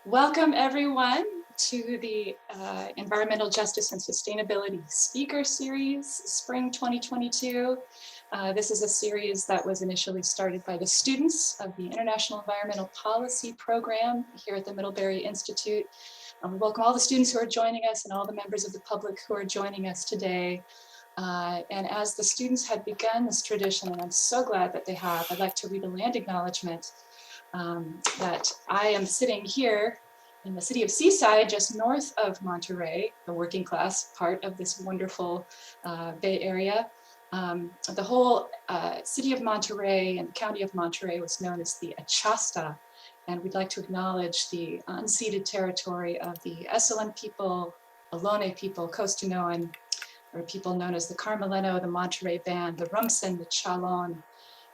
Welcome everyone to the Environmental Justice and Sustainability Speaker Series, Spring 2022. This is a series that was initially started by the students of the International Environmental Policy Program here at the Middlebury Institute. We welcome all the students who are joining us and all the members of the public who are joining us today. And as the students had begun this tradition, and I'm so glad that they have, I'd like to read a land acknowledgement that I am sitting here in the city of Seaside, just north of Monterey, the working class part of this wonderful Bay Area. The whole city of Monterey and the county of Monterey was known as the Achasta, and we'd like to acknowledge the unceded territory of the Esselen people, Ohlone people, Costanoan, or people known as the Carmeleno, the Monterey Band, the Rumsen, the Chalon,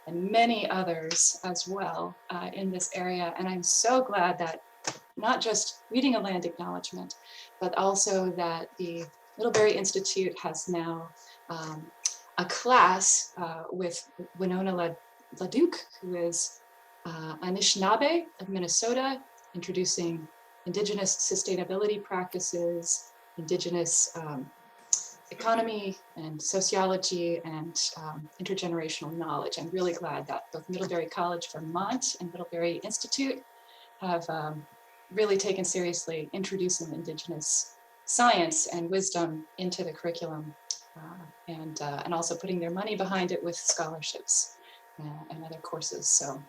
and many others as well in this area. And I'm so glad that not just reading a land acknowledgement, but also that the Middlebury Institute has now a class with Winona LaDuke, who is Anishinaabe of Minnesota, introducing Indigenous sustainability practices, Indigenous economy and sociology and intergenerational knowledge. I'm really glad that both Middlebury College Vermont and Middlebury Institute have really taken seriously introducing Indigenous science and wisdom into the curriculum and also putting their money behind it with scholarships and other courses. So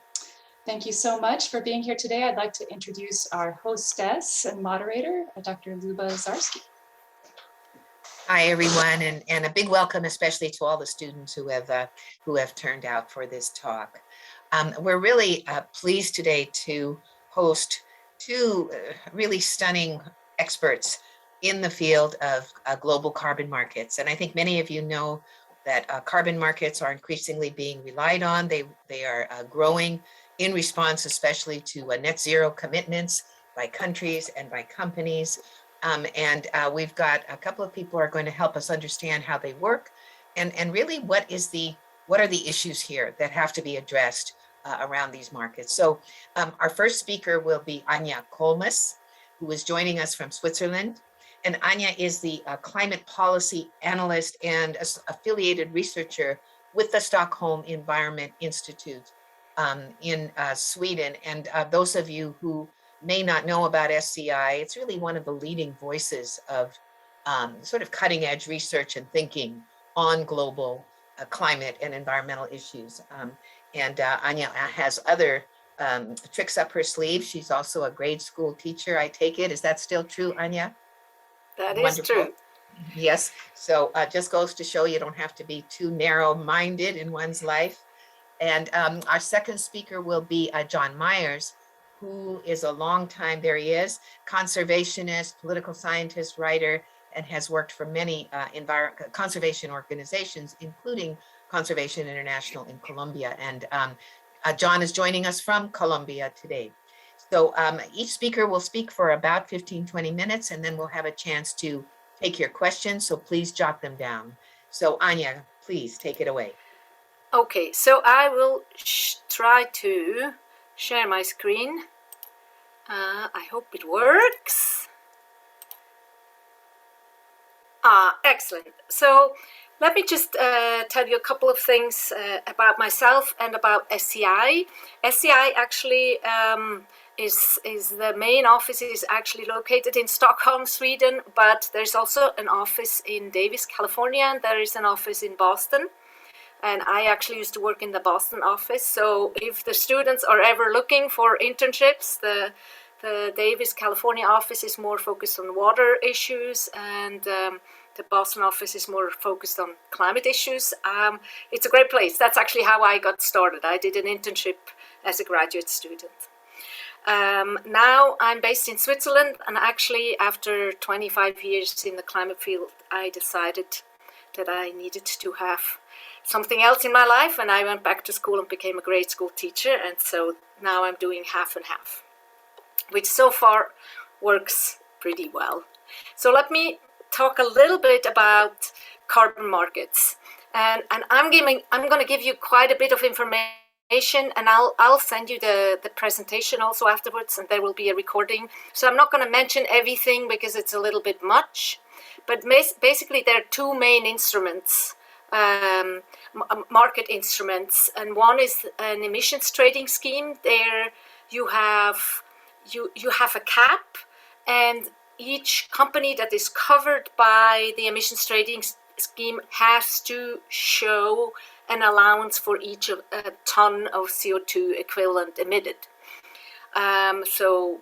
thank you so much for being here today. I'd like to introduce our hostess and moderator, Dr. Luba Zarski. Hi, everyone, and a big welcome, especially to all the students who have turned out for this talk. We're really pleased today to host two really stunning experts in the field of global carbon markets. And I think many of you know that carbon markets are increasingly being relied on. They are growing in response, especially to net zero commitments by countries and by companies. We've got a couple of people who are going to help us understand how they work and really what are the issues here that have to be addressed around these markets. So our first speaker will be Anja Kollmuss, who is joining us from Switzerland. And Anja is the climate policy analyst and affiliated researcher with the Stockholm Environment Institute in Sweden. And those of you who may not know about SCI, it's really one of the leading voices of sort of cutting edge research and thinking on global climate and environmental issues. Anja has other tricks up her sleeve. She's also a grade school teacher, I take it. Is that still true, Anja? That is true. Yes, so just goes to show you don't have to be too narrow-minded in one's life. And our second speaker will be John Myers, who is a longtime, there he is, conservationist, political scientist, writer, and has worked for many conservation organizations, including Conservation International in Colombia. And John is joining us from Colombia today. So each speaker will speak for about 15-20 minutes, and then we'll have a chance to take your questions. So please jot them down. So Anja, please take it away. Okay, so I will try to share my screen. I hope it works. Excellent. So let me just tell you a couple of things about myself and about SCI. SCI actually is the main office is actually located in Stockholm, Sweden, but there's also an office in Davis, California, and there is an office in Boston. And I actually used to work in the Boston office. So if the students are ever looking for internships, the Davis, California office is more focused on water issues, and the Boston office is more focused on climate issues. It's a great place. That's actually how I got started. I did an internship as a graduate student. Now I'm based in Switzerland, and actually after 25 years in the climate field, I decided that I needed to have something else in my life, and I went back to school and became a grade school teacher, and so now I'm doing half and half, which so far works pretty well. So let me talk a little bit about carbon markets, and I'm going to give you quite a bit of information and I'll send you the presentation also afterwards, and there will be a recording. So I'm not going to mention everything because it's a little bit much, but basically there are two main instruments, market instruments, and one is an emissions trading scheme. There you have a cap, and each company that is covered by the emissions trading scheme has to show an allowance for each of a ton of CO2 equivalent emitted. I'll show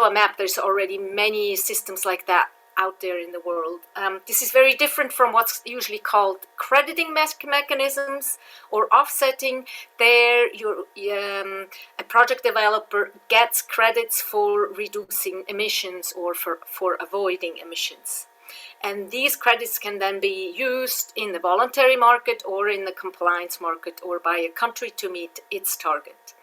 a map. There's already many systems like that out there in the world. This is very different from what's usually called crediting mechanisms or offsetting. There, a project developer gets credits for reducing emissions or for avoiding emissions. And these credits can then be used in the voluntary market or in the compliance market or by a country to meet its target.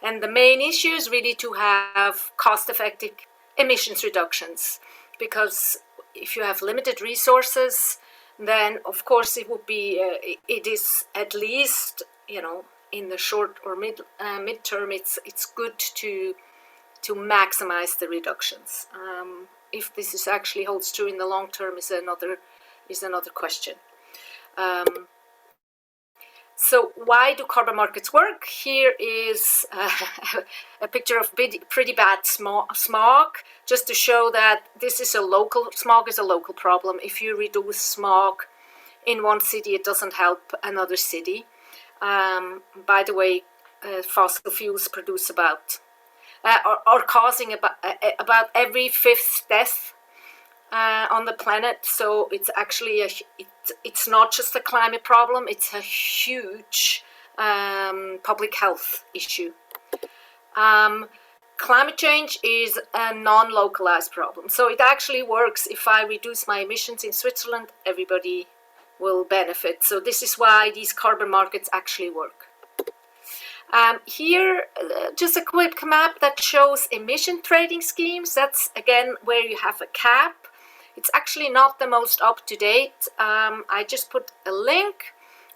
And the main issue is really to have cost-effective emissions reductions, because if you have limited resources, then of course it would be, it is at least, in the short or midterm, it's good to maximize the reductions. If this actually holds true in the long term is another question. So why do carbon markets work? Here is a picture of pretty bad smog, just to show that smog is a local problem. If you reduce smog in one city, it doesn't help another city. By the way, fossil fuels produce are causing about every fifth death on the planet. So it's actually it's not just a climate problem, it's a huge public health issue. Climate change is a non-localized problem. So it actually works. If I reduce my emissions in Switzerland, everybody will benefit. So this is why these carbon markets actually work. Here, just a quick map that shows emission trading schemes. That's, again, where you have a cap. It's actually not the most up-to-date. I just put a link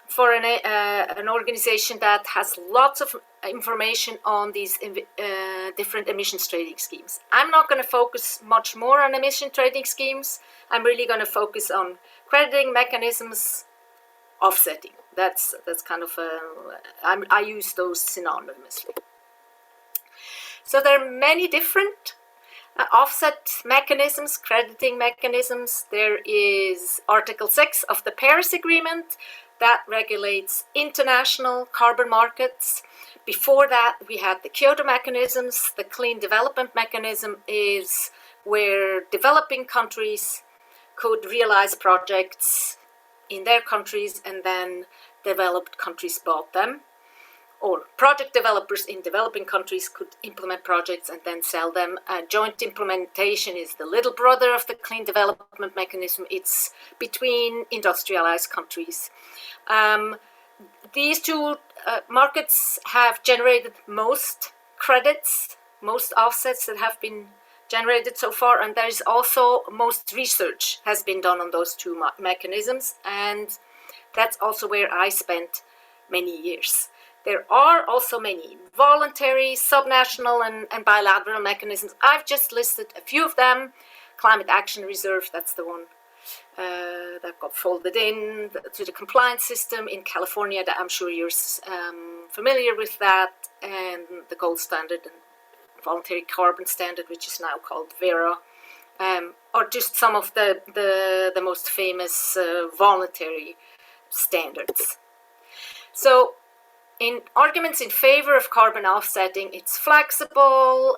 for an organization that has lots of information on these different emissions trading schemes. I'm not going to focus much more on emission trading schemes. I'm really going to focus on crediting mechanisms, offsetting. That's kind of I use those synonymously. So there are many different offset mechanisms, crediting mechanisms. There is Article 6 of the Paris Agreement that regulates international carbon markets. Before that, we had the Kyoto mechanisms. The Clean Development Mechanism is where developing countries could realize projects in their countries, and then developed countries bought them. Or project developers in developing countries could implement projects and then sell them. Joint implementation is the little brother of the Clean Development Mechanism. It's between industrialized countries. These two markets have generated most credits, most offsets that have been generated so far, and there is also most research has been done on those two mechanisms, and that's also where I spent many years. There are also many voluntary, subnational, and bilateral mechanisms. I've just listed a few of them. Climate Action Reserve, that's the one that got folded in to the compliance system in California. That I'm sure you're familiar with that, and the gold standard and voluntary carbon standard, which is now called Vera, are just some of the most famous voluntary standards. So in arguments in favor of carbon offsetting, it's flexible.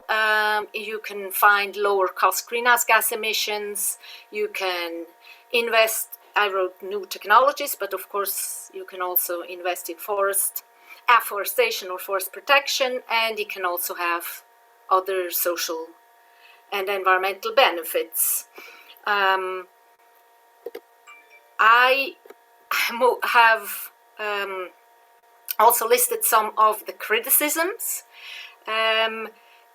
You can find lower cost greenhouse gas emissions. You can invest, I wrote new technologies, but of course you can also invest in afforestation or forest protection, and you can also have other social and environmental benefits. I have also listed some of the criticisms.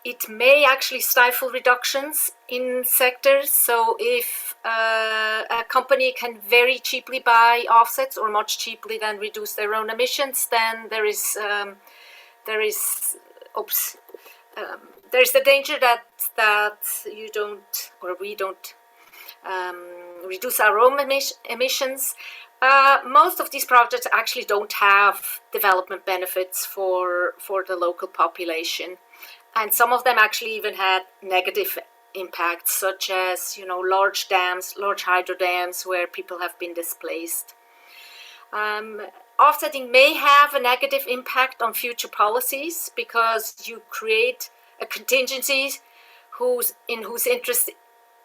it may actually stifle reductions in sectors. So if a company can very cheaply buy offsets, or much cheaply then reduce their own emissions, then there's the danger that you don't, or we don't, reduce our own emissions. Most of these projects actually don't have development benefits for the local population. And some of them actually even had negative impacts, such as, large dams, large hydro dams where people have been displaced. Offsetting may have a negative impact on future policies because you create a contingency in whose interest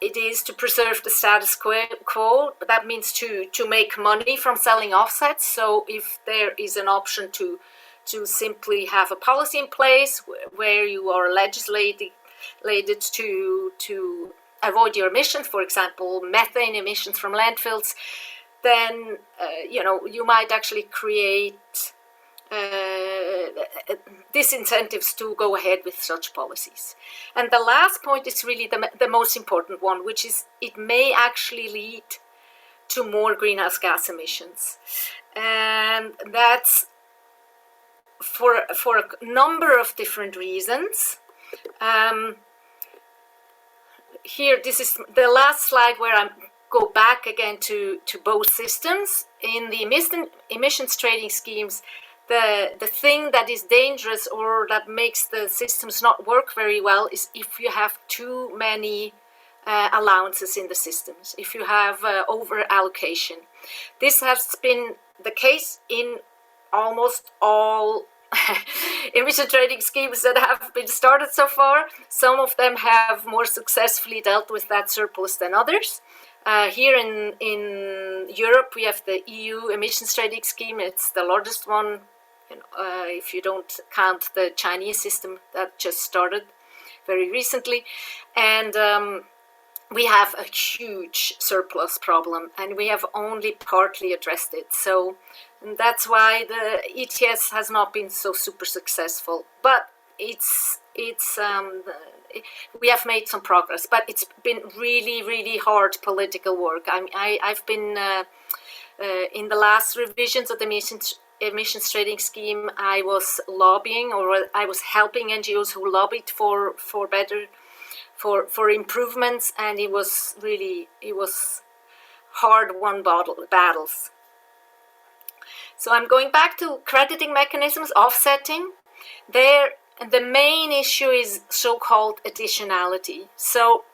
it is to preserve the status quo. That means to make money from selling offsets. So if there is an option to simply have a policy in place where you are legislated to avoid your emissions, for example, methane emissions from landfills, then you might actually create disincentives to go ahead with such policies. And the last point is really the most important one, which is it may actually lead to more greenhouse gas emissions. And that's for a number of different reasons. Here, this is the last slide where I go back again to both systems. In the emissions trading schemes, the thing that is dangerous or that makes the systems not work very well is if you have too many allowances in the systems, if you have over allocation. This has been the case in almost all emission trading schemes that have been started so far. Some of them have more successfully dealt with that surplus than others. Here in Europe, we have the EU emissions trading scheme. It's the largest one, if you don't count the Chinese system that just started very recently. And we have a huge surplus problem, and we have only partly addressed it. So that's why the ETS has not been so super successful. But we have made some progress, but it's been really, really hard political work. I've been in the last revisions of the emissions trading scheme. I was lobbying, or I was helping NGOs who lobbied for better. For improvements, and it was hard-won battles. So I'm going back to crediting mechanisms, offsetting. There, the main issue is so-called additionality. So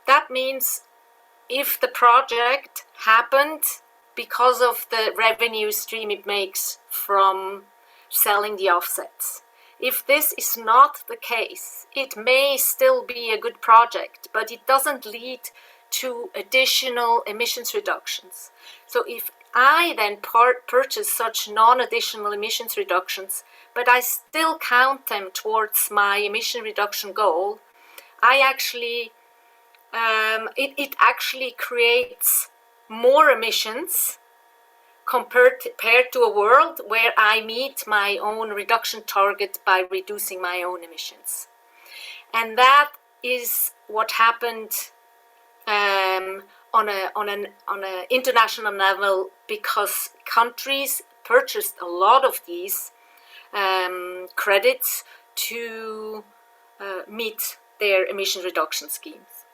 that means if the project happened because of the revenue stream it makes from selling the offsets. If this is not the case, it may still be a good project, but it doesn't lead to additional emissions reductions. So if I then purchase such non-additional emissions reductions, but I still count them towards my emission reduction goal, it actually creates more emissions compared to a world where I meet my own reduction target by reducing my own emissions. And that is what happened on an international level, because countries purchased a lot of these credits to meet their emission reduction schemes.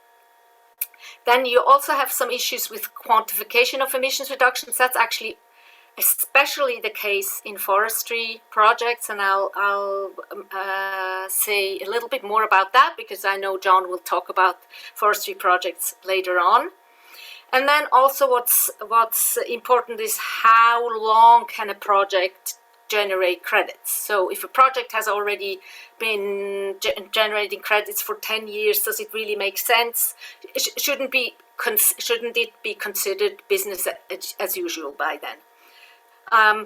Then you also have some issues with quantification of emissions reductions. That's actually especially the case in forestry projects, and I'll say a little bit more about that because I know John will talk about forestry projects later on. And then also what's important is how long can a project generate credits. So if a project has already been generating credits for 10 years, does it really make sense? Shouldn't it be considered business as usual by then? I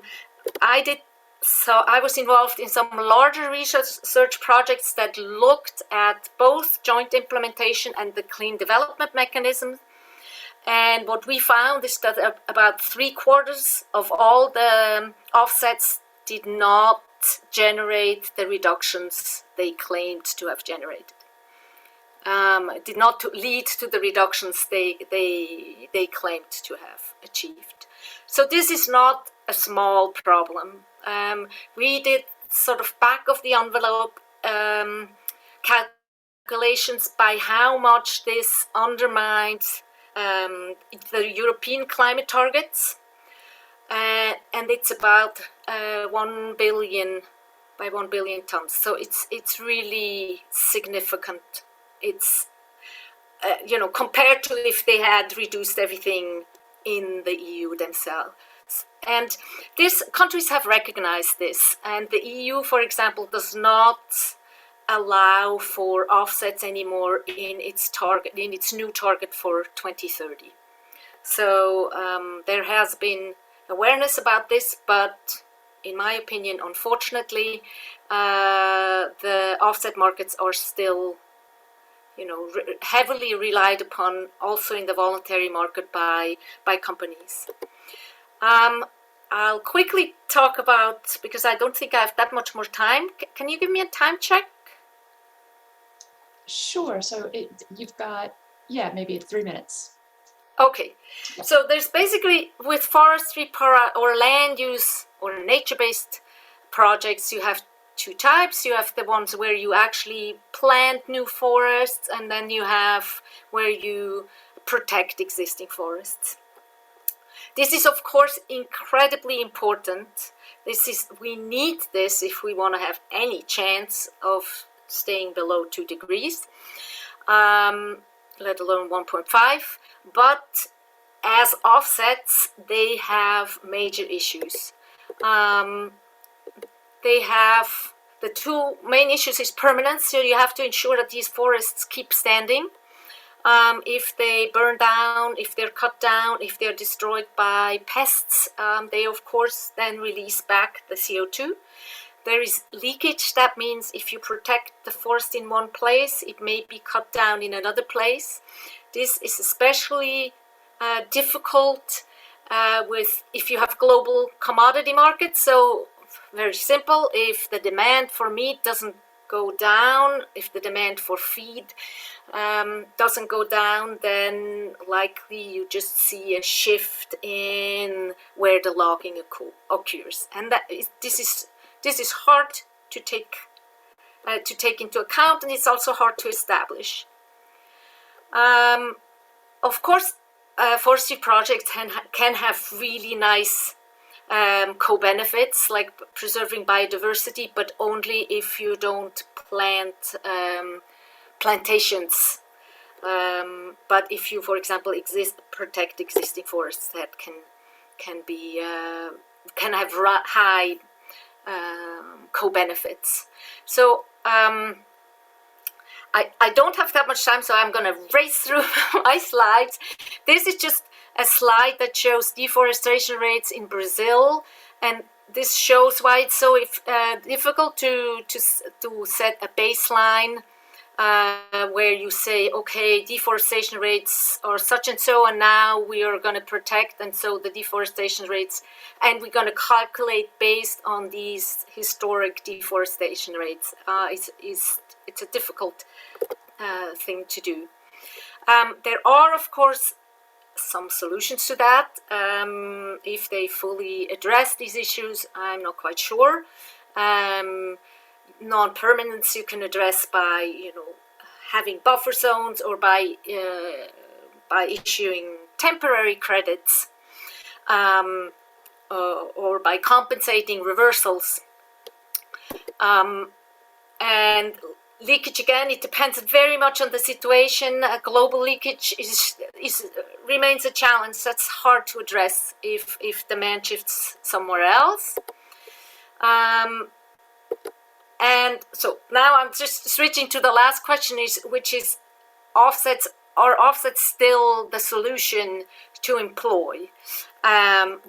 was involved in some larger research projects that looked at both joint implementation and the clean development mechanism. And what we found is that about 3/4 of all the offsets did not generate the reductions they claimed to have generated. Did not lead to the reductions they claimed to have achieved. So this is not a small problem. We did sort of back of the envelope calculations by how much this undermines the European climate targets, and it's about 1 billion by 1 billion tons. So it's really significant. It's compared to if they had reduced everything in the EU themselves. And these countries have recognized this, and the EU, for example, does not allow for offsets anymore in its new target for 2030. So there has been awareness about this, but in my opinion, unfortunately, the offset markets are still heavily relied upon also in the voluntary market by companies. I'll quickly talk about, because I don't think I have that much more time. Can you give me a time check? Sure. So you've got, maybe 3 minutes. Okay. Yeah. So there's basically, with forestry or land use or nature-based projects, you have two types. You have the ones where you actually plant new forests, and then you have where you protect existing forests. This is, of course, incredibly important. We need this if we want to have any chance of staying below 2 degrees, let alone 1.5. But as offsets, they have major issues. They have the two main issues is permanence. So you have to ensure that these forests keep standing. If they burn down, if they're cut down, if they're destroyed by pests, they of course then release back the CO2. There is leakage. That means if you protect the forest in one place, it may be cut down in another place. This is especially difficult if you have global commodity markets. So very simple, if the demand for meat doesn't go down, if the demand for feed doesn't go down, then likely you just see a shift in where the logging occurs, and this is hard to take into account, and it's also hard to establish. Of course, forestry projects can have really nice co-benefits, like preserving biodiversity, but only if you don't plant plantations. But if you, for example, protect existing forests, that can have high co-benefits. So I don't have that much time, so I'm going to race through my slides. This is just a slide that shows deforestation rates in Brazil, and this shows why it's so difficult to set a baseline where you say, okay, deforestation rates are such and so, and now we are going to protect, and so the deforestation rates, and we're going to calculate based on these historic deforestation rates. It's a difficult thing to do. There are, of course, some solutions to that. If they fully address these issues, I'm not quite sure. Non-permanence you can address by having buffer zones, or by issuing temporary credits, or by compensating reversals. And leakage, again, it depends very much on the situation. Global leakage remains a challenge that's hard to address if demand shifts somewhere else. And so now I'm just switching to the last question, which is offsets. Are offsets still the solution to employ?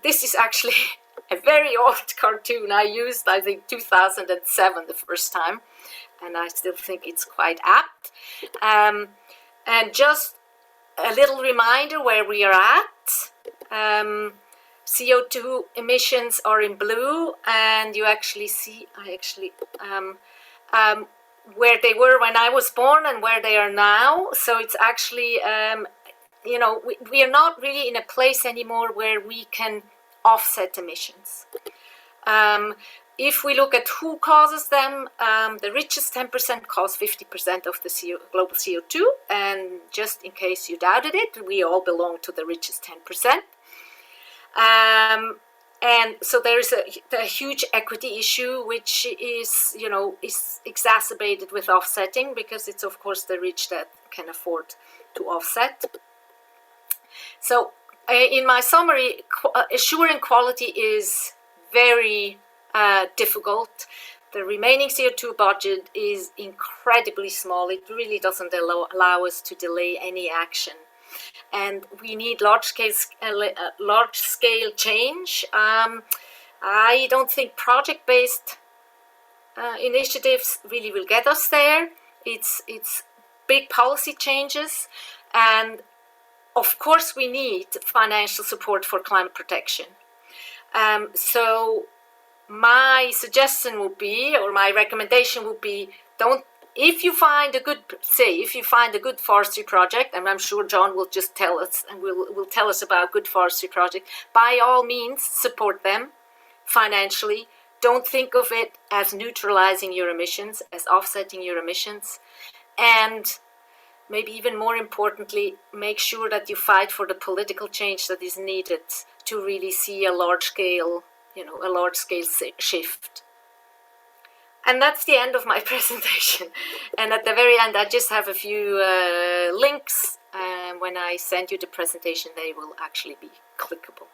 This is actually a very old cartoon I used, I think, 2007 the first time, and I still think it's quite apt. And just a little reminder where we are at. CO2 emissions are in blue, and you actually see, where they were when I was born and where they are now. So it's actually, we are not really in a place anymore where we can offset emissions. If we look at who causes them, the richest 10% cause 50% of the global CO2. And just in case you doubted it, we all belong to the richest 10%. And so there's a huge equity issue, which is exacerbated with offsetting, because it's of course the rich that can afford to offset. So in my summary, assuring quality is very difficult. The remaining CO2 budget is incredibly small. It really doesn't allow us to delay any action. And we need large-scale change. I don't think project-based initiatives really will get us there. It's big policy changes, and of course we need financial support for climate protection. So my suggestion would be, or my recommendation would be, if you find a good forestry project, and I'm sure John will just tell us, and will tell us about good forestry project, by all means support them financially. Don't think of it as neutralizing your emissions, as offsetting your emissions. And maybe even more importantly, make sure that you fight for the political change that is needed to really see a large-scale shift. And that's the end of my presentation. And at the very end, I just have a few links. When I send you the presentation, they will actually be clickable.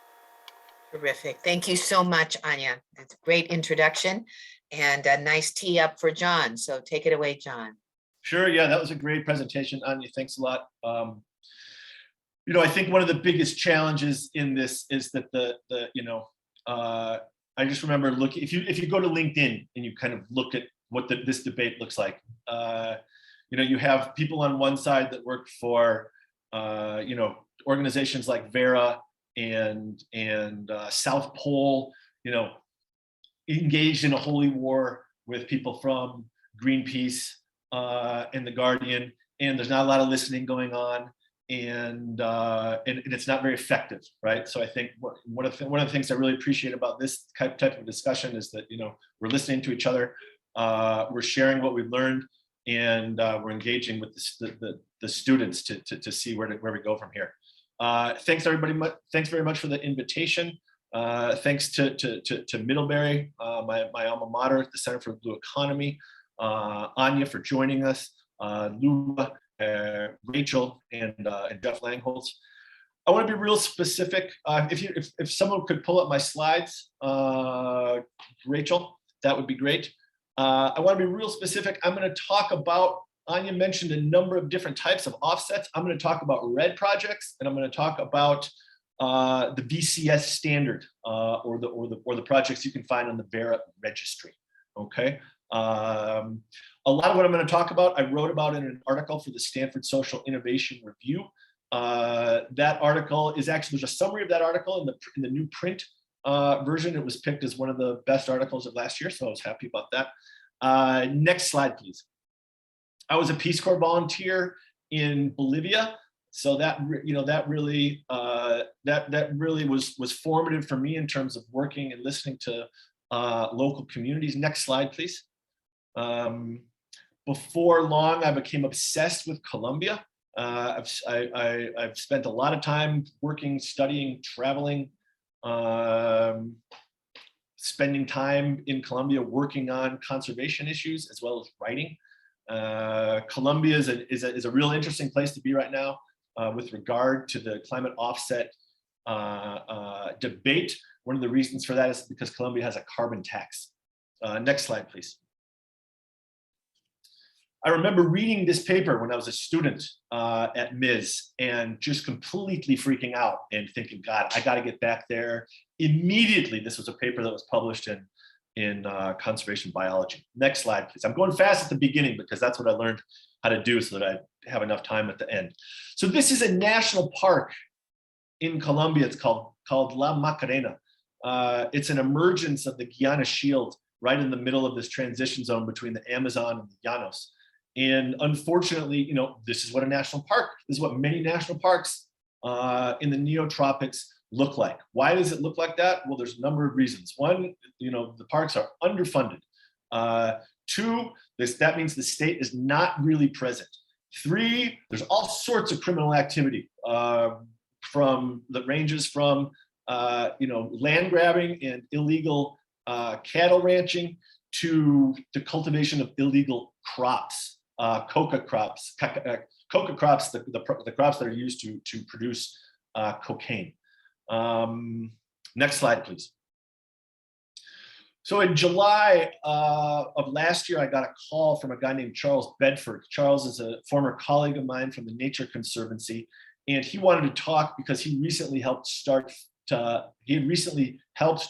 Terrific. Thank you so much, Anja. That's a great introduction and a nice tee up for John. So take it away, John. Sure. Yeah, that was a great presentation, Anja. Thanks a lot. I think one of the biggest challenges in this is that I just remember looking, if you go to LinkedIn and you kind of look at what this debate looks like, you have people on one side that work for, organizations like Vera and South Pole, engaged in a holy war with people from Greenpeace and The Guardian, and there's not a lot of listening going on, and it's not very effective, right? So I think one of the things I really appreciate about this type of discussion is that we're listening to each other, we're sharing what we've learned, and we're engaging with the students to see where we go from here. Thanks everybody. Thanks very much for the invitation. Thanks to Middlebury, my alma mater, the Center for the Blue Economy, Anja for joining us, Lula, Rachel, and Jeff Langholz. I want to be real specific. If someone could pull up my slides, Rachel, that would be great. I want to be real specific. I'm going to talk about, Anja mentioned a number of different types of offsets. I'm going to talk about RED projects, and I'm going to talk about the VCS standard, or the projects you can find on the Vera registry. Okay. A lot of what I'm going to talk about, I wrote about in an article for the Stanford Social Innovation Review. That article is actually, there's a summary of that article in the new print version. It was picked as one of the best articles of last year, so I was happy about that. Next slide, please. I was a Peace Corps volunteer in Bolivia, so that really was formative for me in terms of working and listening to local communities. Next slide, please. Before long, I became obsessed with Colombia. I've spent a lot of time working, studying, traveling, spending time in Colombia working on conservation issues as well as writing. Colombia is a real interesting place to be right now with regard to the climate offset debate. One of the reasons for that is because Colombia has a carbon tax. Next slide, please. I remember reading this paper when I was a student at MIS and just completely freaking out and thinking, God, I got to get back there immediately. This was a paper that was published in conservation biology. Next slide, please. I'm going fast at the beginning because that's what I learned how to do so that I have enough time at the end. So this is a national park in Colombia. It's called La Macarena. It's an emergence of the Guiana Shield right in the middle of this transition zone between the Amazon and the Llanos. And unfortunately, you know, this is what a national park, this is what many national parks in the neotropics look like. Why does it look like that? Well, there's a number of reasons. One, you know, the parks are underfunded. Two, that means the state is not really present. Three, there's all sorts of criminal activity that ranges from you know, land grabbing and illegal cattle ranching to the cultivation of illegal crops, coca crops, the crops that are used to produce cocaine. Next slide, please. So in July of last year, I got a call from a guy named Charles Bedford. Charles is a former colleague of mine from the Nature Conservancy, and he wanted to talk because he recently helped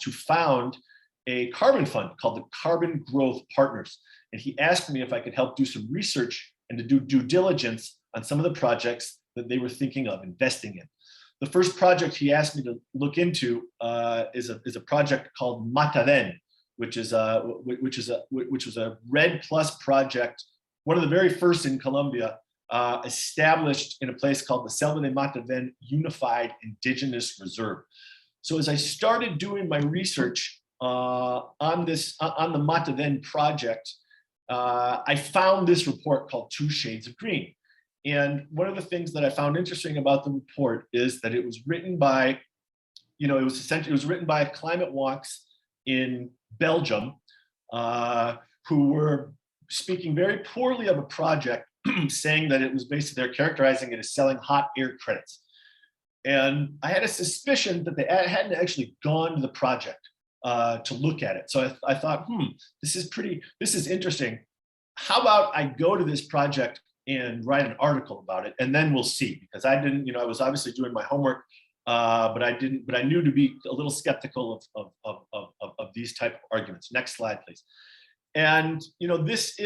to found a carbon fund called the Carbon Growth Partners. And he asked me if I could help do some research and to do due diligence on some of the projects that they were thinking of investing in. The first project he asked me to look into is a project called Mataven, which was a REDD+ project, one of the very first in Colombia, established in a place called the Selva de Mataven Unified Indigenous Reserve. So as I started doing my research on the Mataven project, I found this report called 2 Shades of Green. And one of the things that I found interesting about the report is that it was written by, you know, it was written by Climate Walks in Belgium, who were speaking very poorly of a project, saying that it was basically, they're characterizing it as selling hot air credits. And I had a suspicion that they hadn't actually gone to the project to look at it. So I thought, this is interesting. How about I go to this project and write an article about it, and then we'll see, because I didn't, you know, I was obviously doing my homework, but I knew to be a little skeptical of these type of arguments. Next slide, please. And, you know, this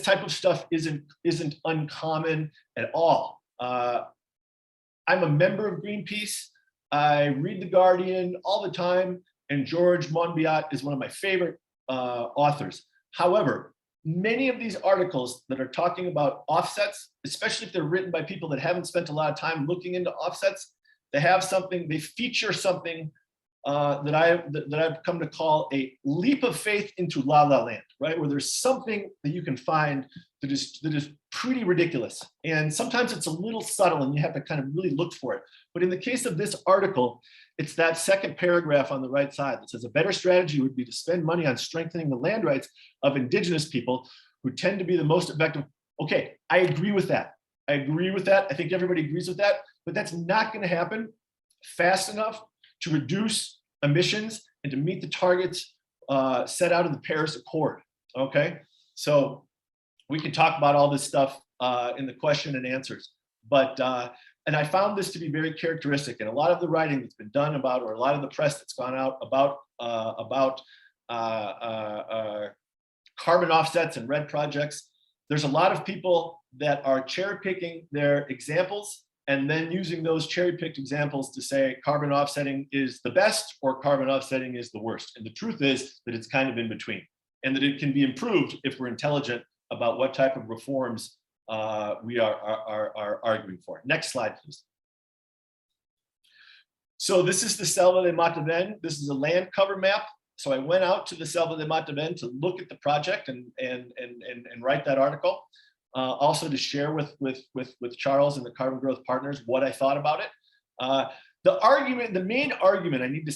type of stuff isn't uncommon at all. I'm a member of Greenpeace. I read The Guardian all the time, and George Monbiot is one of my favorite authors. However, many of these articles that are talking about offsets, especially if they're written by people that haven't spent a lot of time looking into offsets, they feature something that I've come to call a leap of faith into La La Land, right? Where there's something that you can find that is pretty ridiculous. And sometimes it's a little subtle and you have to kind of really look for it. But in the case of this article, it's that second paragraph on the right side that says a better strategy would be to spend money on strengthening the land rights of indigenous people who tend to be the most effective. Okay, I agree with that. I think everybody agrees with that, but that's not going to happen fast enough to reduce emissions and to meet the targets set out in the Paris Accord, okay? So we can talk about all this stuff in the question and answers, but, and I found this to be very characteristic, and a lot of the writing that's been done about, or a lot of the press that's gone out about carbon offsets and REDD projects, there's a lot of people that are cherry picking their examples and then using those cherry-picked examples to say carbon offsetting is the best or carbon offsetting is the worst. And the truth is that it's kind of in between, and that it can be improved if we're intelligent about what type of reforms we are arguing for. Next slide, please. So this is the Selva de Mataven. This is a land cover map. So I went out to the Selva de Mataven to look at the project and write that article. Also to share with Charles and the Carbon Growth Partners what I thought about it. The main argument, I need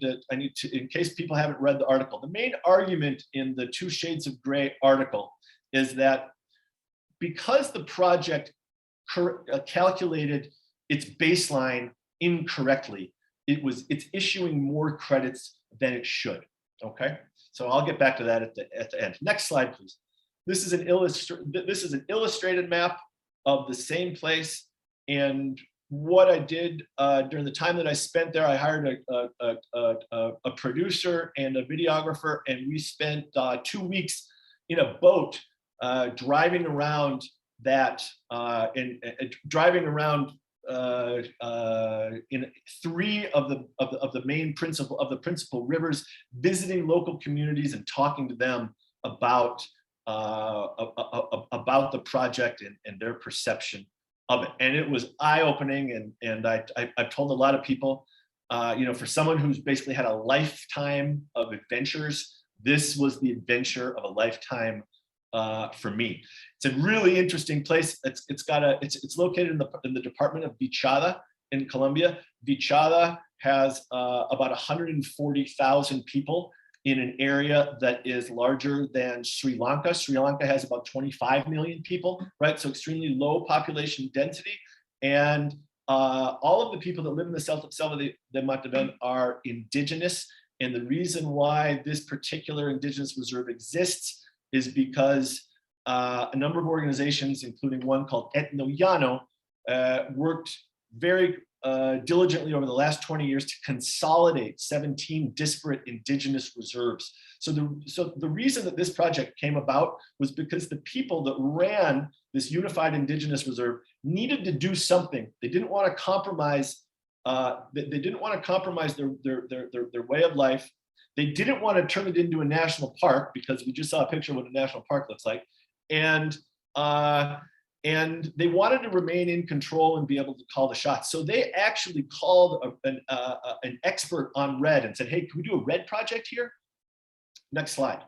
to, in case people haven't read the article, the main argument in the 2 Shades of Gray article is that because the project calculated its baseline incorrectly, it's issuing more credits than it should. Okay, so I'll get back to that at the end. Next slide, please. This is an illustrated map of the same place, and what I did during the time that I spent there, I hired a producer and a videographer, and we spent 2 weeks in a boat driving around in three of the main principal rivers, visiting local communities and talking to them about the project and their perception of it. And it was eye-opening. And I've told a lot of people, for someone who's basically had a lifetime of adventures, this was the adventure of a lifetime for me. It's a really interesting place. It's located in the department of Vichada in Colombia. Vichada has about 140,000 people in an area that is larger than Sri Lanka. Sri Lanka has about 25 million people, right? So extremely low population density. And all of the people that live in the Selva de Matavén are indigenous. And the reason why this particular indigenous reserve exists is because a number of organizations, including one called Etno Llano, worked very diligently over the last 20 years to consolidate 17 disparate indigenous reserves. So the reason that this project came about was because the people that ran this unified indigenous reserve needed to do something. They didn't want to compromise. They didn't want to compromise their way of life. They didn't want to turn it into a national park, because we just saw a picture of what a national park looks like. And they wanted to remain in control and be able to call the shots. So they actually called an expert on red and said, hey, can we do a red project here? Next slide.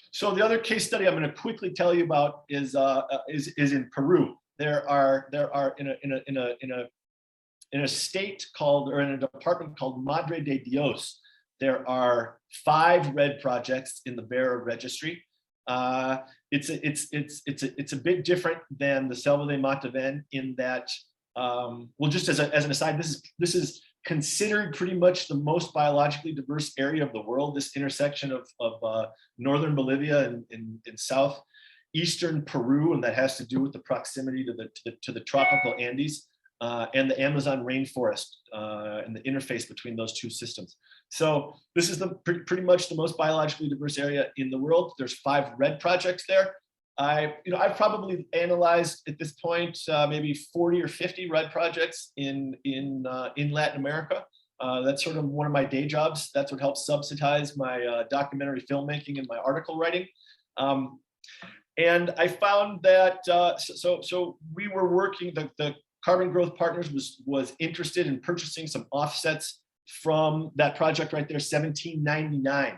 So the other case study I'm going to quickly tell you about is in Peru. There are in a state called, or in a department called Madre de Dios, there are 5 red projects in the bearer registry. It's a bit different than the Selva de Matavén in that, well, just as an aside, this is considered pretty much the most biologically diverse area of the world. This intersection of northern Bolivia and southeastern Peru, and that has to do with the proximity to the tropical Andes. And the Amazon rainforest and the interface between those two systems. So this is pretty much the most biologically diverse area in the world. There's 5 red projects there. I've probably analyzed at this point maybe 40 or 50 red projects in Latin America. That's sort of one of my day jobs. That's what helps subsidize my documentary filmmaking and my article writing. And I found that so we were working, the Carbon Growth Partners was interested in purchasing some offsets from that project right there, 1799,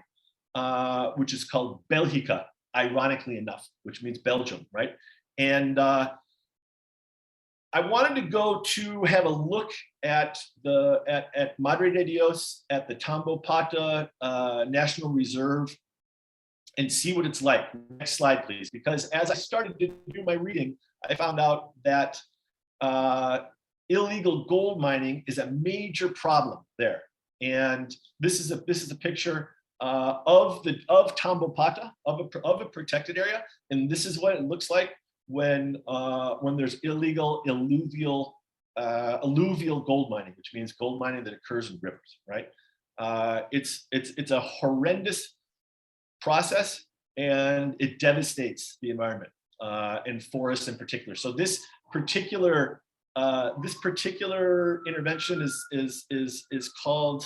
which is called Belgica, ironically enough, which means Belgium, right? And I wanted to go to have a look at Madre de Dios, at the Tambopata National Reserve, and see what it's like. Next slide, please. Because as I started to do my reading, I found out that illegal gold mining is a major problem there. And this is a picture of Tambopata, of a protected area, and this is what it looks like when there's illegal alluvial gold mining, which means gold mining that occurs in rivers, right? It's a horrendous process, and it devastates the environment and forests in particular. So this particular intervention is called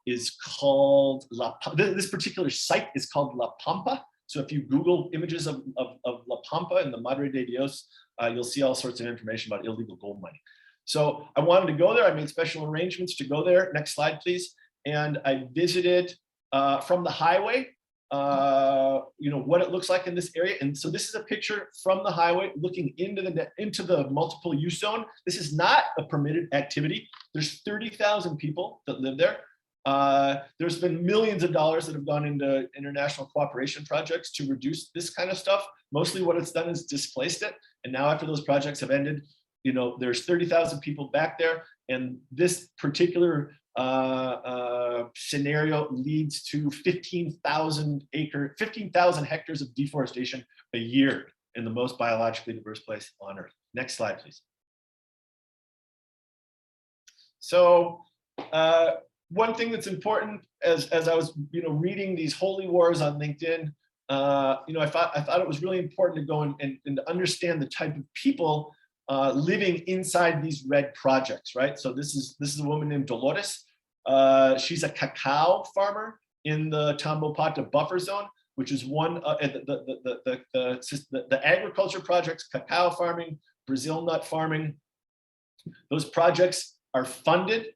this particular site is called La Pampa. So if you Google images of La Pampa and the Madre de Dios, you'll see all sorts of information about illegal gold mining. So I wanted to go there. I made special arrangements to go there. Next slide, please. And I visited from the highway, what it looks like in this area. And so this is a picture from the highway looking into the multiple use zone. This is not a permitted activity. There's 30,000 people that live there. There's been millions of dollars that have gone into international cooperation projects to reduce this kind of stuff. Mostly what it's done is displaced it. And now after those projects have ended, there's 30,000 people back there. And this particular scenario leads to 15,000 hectares of deforestation a year in the most biologically diverse place on Earth. Next slide, please. So one thing that's important, as I was reading these holy wars on LinkedIn, I thought it was really important to go and to understand the type of people living inside these red projects, right? So this is a woman named Dolores. She's a cacao farmer in the Tambopata buffer zone, which is one the agriculture projects, cacao farming, Brazil nut farming. Those projects are funded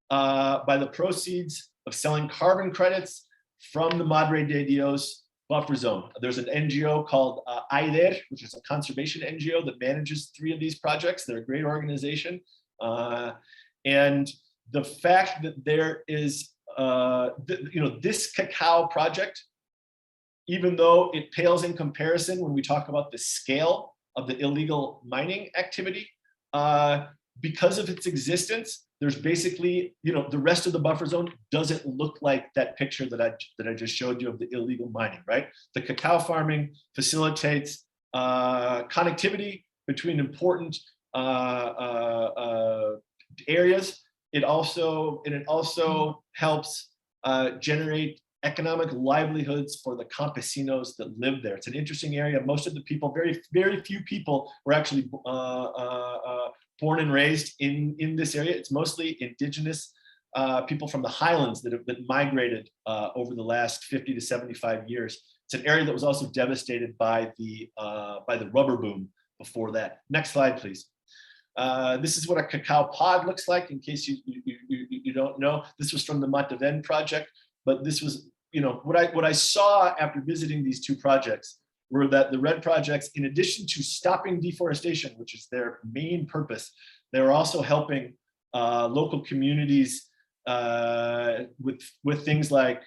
by the proceeds of selling carbon credits from the Madre de Dios buffer zone. There's an NGO called AIDER, which is a conservation NGO that manages 3 of these projects. They're a great organization. And the fact that there is, this cacao project, even though it pales in comparison when we talk about the scale of the illegal mining activity, because of its existence, there's basically, the rest of the buffer zone doesn't look like that picture that I just showed you of the illegal mining, right? The cacao farming facilitates connectivity between important areas. It also helps generate economic livelihoods for the campesinos that live there. It's an interesting area. Most of the people, very, very few people were actually born and raised in this area. It's mostly indigenous people from the highlands that have been migrated over the last 50 to 75 years. It's an area that was also devastated by the rubber boom before that. Next slide, please. This is what a cacao pod looks like, in case you don't know. This was from the Mataven project, but this was, what I saw after visiting these 2 projects were that the red projects, in addition to stopping deforestation, which is their main purpose, they were also helping local communities with things like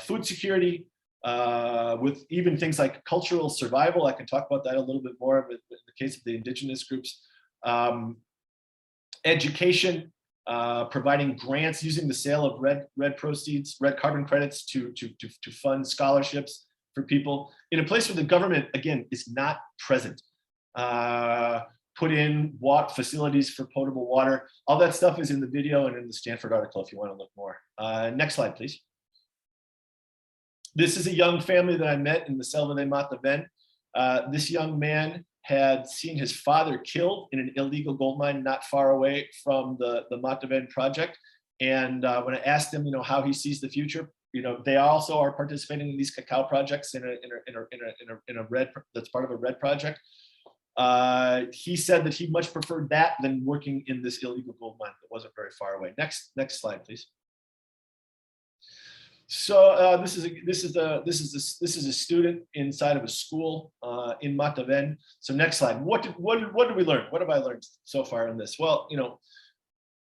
food security, with even things like cultural survival. I can talk about that a little bit more in the case of the indigenous groups. Education, providing grants using the sale of red proceeds, red carbon credits to fund scholarships for people in a place where the government, again, is not present. Put in facilities for potable water. All that stuff is in the video and in the Stanford article if you want to look more. Next slide, please. This is a young family that I met in the Selva de Mataven. This young man had seen his father killed in an illegal gold mine not far away from the Mataven project. And when I asked him, how he sees the future, they also are participating in these cacao projects in a red, that's part of a red project. He said that he much preferred that than working in this illegal gold mine that wasn't very far away. Next slide, please. So this is a student inside of a school in Mataven. So next slide. What did we learn? What have I learned so far in this? Well,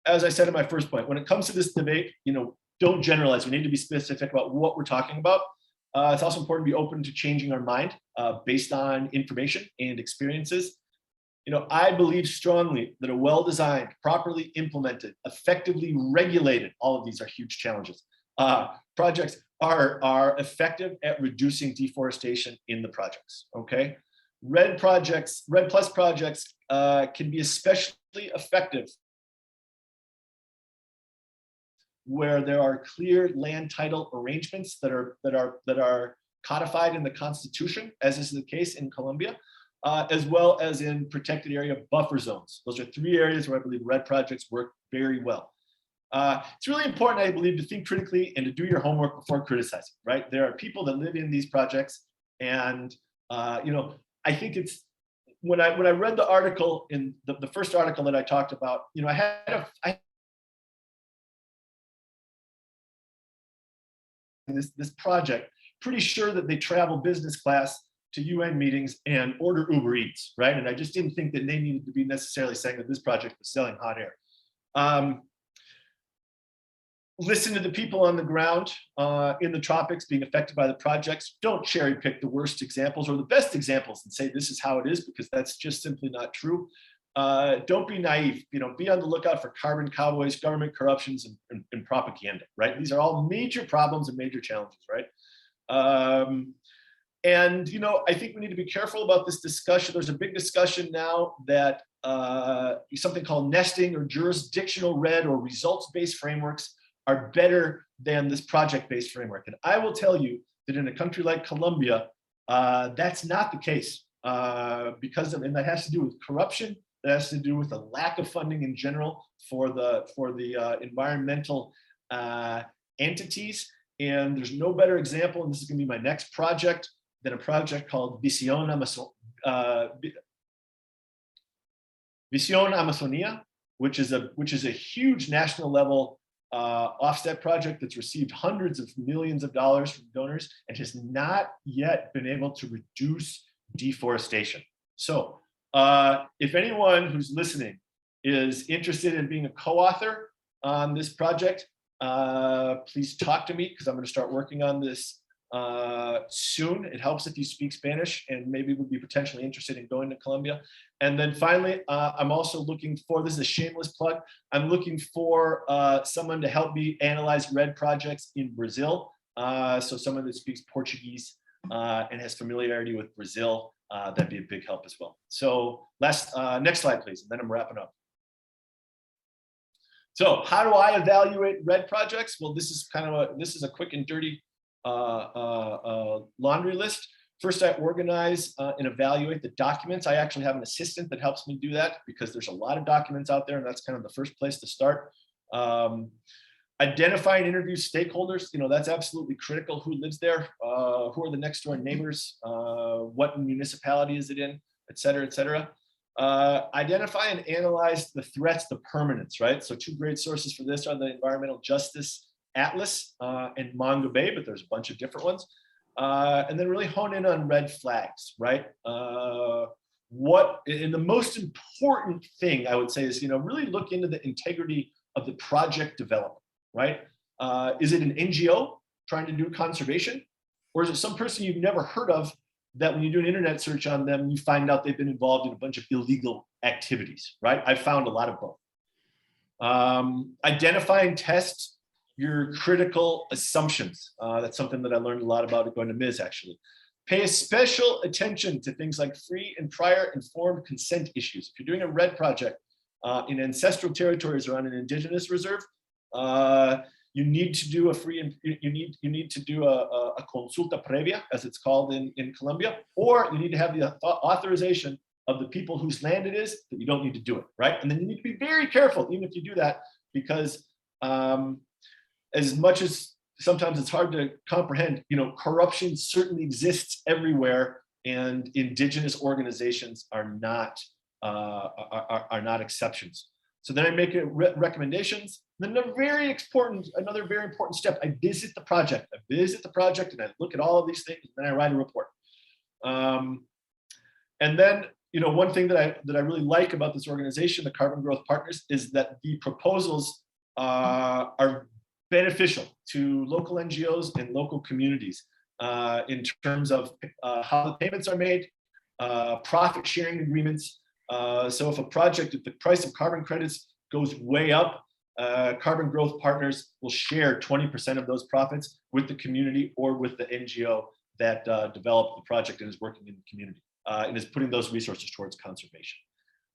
as I said in my first point, when it comes to this debate, don't generalize. We need to be specific about what we're talking about. It's also important to be open to changing our mind based on information and experiences. I believe strongly that a well-designed, properly implemented, effectively regulated, all of these are huge challenges, projects are effective at reducing deforestation in the projects, okay? Red plus projects can be especially effective where there are clear land title arrangements that are codified in the Constitution, as is the case in Colombia, as well as in protected area buffer zones. Those are 3 areas where I believe red projects work very well. It's really important, I believe, to think critically and to do your homework before criticizing, right? There are people that live in these projects, and I think it's when I read the article in the first article that I talked about, I had this project, pretty sure that they travel business class to UN meetings and order Uber Eats, right? And I just didn't think that they needed to be necessarily saying that this project was selling hot air. Listen to the people on the ground in the tropics being affected by the projects. Don't cherry pick the worst examples or the best examples and say this is how it is, because that's just simply not true. Don't be naive, be on the lookout for carbon cowboys, government corruptions, and propaganda, right? These are all major problems and major challenges, right? And I think we need to be careful about this discussion. There's a big discussion now that something called nesting or jurisdictional red or results-based frameworks are better than this project-based framework. And I will tell you that in a country like Colombia, That's not the case and that has to do with corruption. That has to do with a lack of funding in general for the environmental entities. And there's no better example, and this is going to be my next project, than a project called Visión Amazonia, which is a huge national level offset project that's received hundreds of millions of dollars from donors and has not yet been able to reduce deforestation. So if anyone who's listening is interested in being a co-author on this project, please talk to me, because I'm going to start working on this soon. It helps if you speak Spanish and maybe would be potentially interested in going to Colombia. And then finally, I'm also looking for, this is a shameless plug, I'm looking for someone to help me analyze RED projects in Brazil. So someone that speaks Portuguese and has familiarity with Brazil, that'd be a big help as well. So next slide, please, and then I'm wrapping up. So how do I evaluate RED projects? Well, this is a quick and dirty laundry list. First, I organize and evaluate the documents. I actually have an assistant that helps me do that, because there's a lot of documents out there, and that's kind of the first place to start. Identify and interview stakeholders. That's absolutely critical. Who lives there? Who are the next door neighbors? What municipality is it in? Et cetera, et cetera. Identify and analyze the threats, the permanence, right? So two great sources for this are the Environmental Justice Atlas and Mongo Bay, but there's a bunch of different ones. And then really hone in on red flags, right? And the most important thing I would say is, really look into the integrity of the project development, right? Is it an NGO trying to do conservation? Or is it some person you've never heard of that when you do an internet search on them, you find out they've been involved in a bunch of illegal activities, right? I found a lot of both. Identify and test your critical assumptions. That's something that I learned a lot about going to Ms. actually. Pay special attention to things like free and prior informed consent issues. If you're doing a RED project in ancestral territories or on an indigenous reserve, you need to do a consulta previa, as it's called in Colombia, or you need to have the authorization of the people whose land it is that you don't need to do it, right? And then you need to be very careful, even if you do that, because as much as sometimes it's hard to comprehend, corruption certainly exists everywhere, and indigenous organizations are not exceptions. So then I make recommendations. Then another very important step, I visit the project. And I look at all of these things, and then I write a report. And then, one thing that I really like about this organization, the Carbon Growth Partners, is that the proposals are beneficial to local NGOs and local communities in terms of how the payments are made, profit sharing agreements. So if the price of carbon credits goes way up, Carbon Growth Partners will share 20% of those profits with the community or with the NGO that developed the project and is working in the community and is putting those resources towards conservation.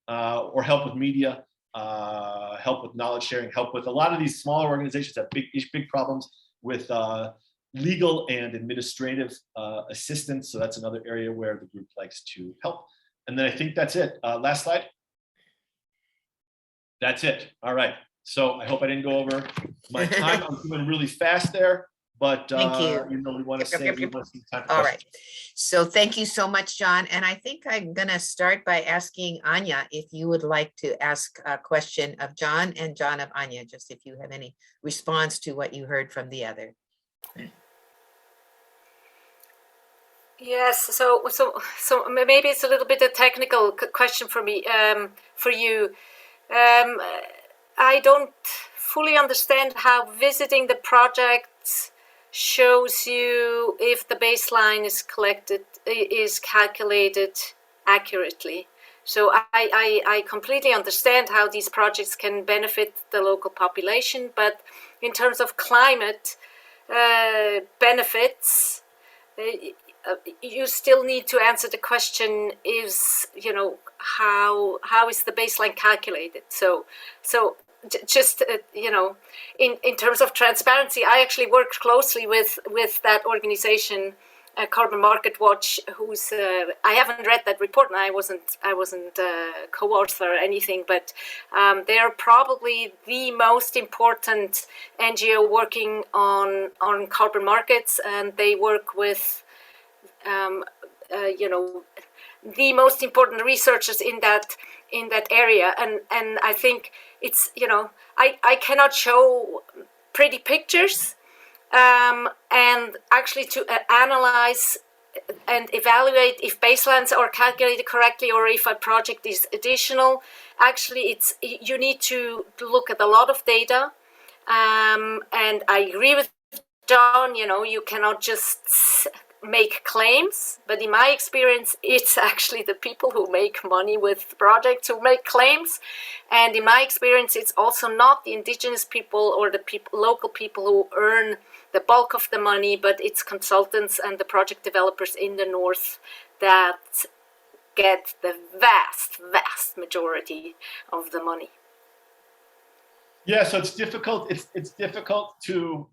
Or help with media, help with knowledge sharing, help with a lot of these smaller organizations that have big problems with legal and administrative assistance. So that's another area where the group likes to help. And then I think that's it. Last slide. That's it. All right. So I hope I didn't go over my time. I'm doing really fast there, but Thank you. we want to save some time for All questions. right. So thank you so much, John. And I think I'm going to start by asking Anja if you would like to ask a question of John, and John of Anja, just if you have any response to what you heard from the other. Yes, so maybe it's a little bit a technical question for me, for you. I don't fully understand how visiting the projects shows you if the baseline is calculated accurately. So I completely understand how these projects can benefit the local population, but in terms of climate benefits, you still need to answer the question: is how is the baseline calculated? So just in terms of transparency, I actually worked closely with that organization Carbon Market Watch, who's I haven't read that report, and I wasn't co-author or anything, but they are probably the most important NGO working on carbon markets, and they work with the most important researchers in that area, and I think it's I cannot show pretty pictures, and actually to analyze and evaluate if baselines are calculated correctly or if a project is additional. Actually, you need to look at a lot of data, and I agree with John. You cannot just make claims, but in my experience, it's actually the people who make money with projects who make claims, and in my experience, it's also not the indigenous people or the local people who earn the bulk of the money, but it's consultants and the project developers in the north that get the vast majority of the money. Yeah, so it's difficult. It's difficult to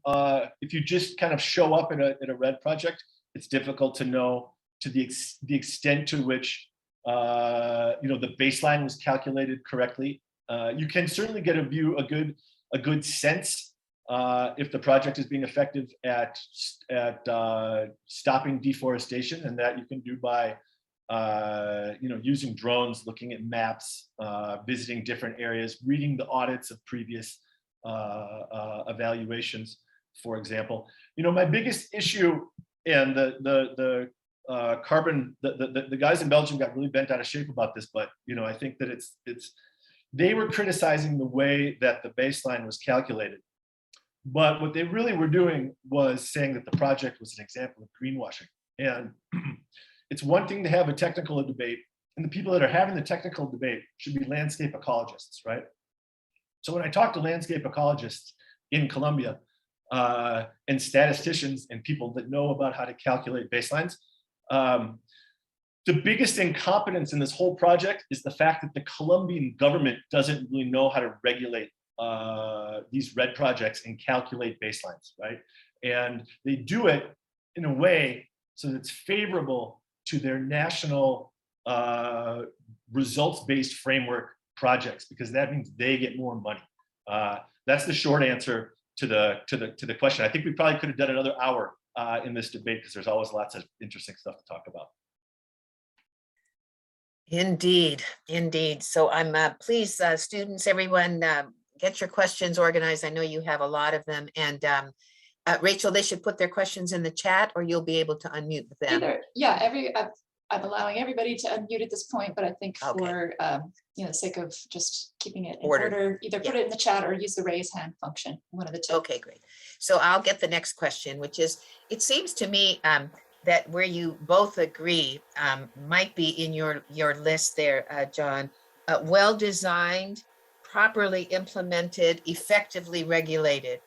if you just kind of show up in a RED project, it's difficult to know to the extent to which the baseline was calculated correctly. You can certainly get a good sense if the project is being effective at stopping deforestation, and that you can do by using drones, looking at maps, visiting different areas, reading the audits of previous evaluations, for example. My biggest issue, and the guys in Belgium got really bent out of shape about this, but I think that they were criticizing the way that the baseline was calculated. But what they really were doing was saying that the project was an example of greenwashing. And it's one thing to have a technical debate, and the people that are having the technical debate should be landscape ecologists, right? So when I talk to landscape ecologists in Colombia, and statisticians and people that know about how to calculate baselines, the biggest incompetence in this whole project is the fact that the Colombian government doesn't really know how to regulate these RED projects and calculate baselines, right? And they do it in a way so that it's favorable to their national results-based framework projects, because that means they get more money. That's the short answer to the question. I think we probably could have done another hour in this debate, because there's always lots of interesting stuff to talk about. Indeed. So I'm please, students, everyone, get your questions organized. I know you have a lot of them. And Rachel, they should put their questions in the chat, or you'll be able to unmute them. I'm allowing everybody to unmute at this point, but I think for the sake of just keeping it in order, either put it in the chat or use the raise hand function, one of the two. Okay, great. So I'll get the next question, which is, it seems to me that where you both agree might be in your list there, John, well-designed, properly implemented, effectively regulated,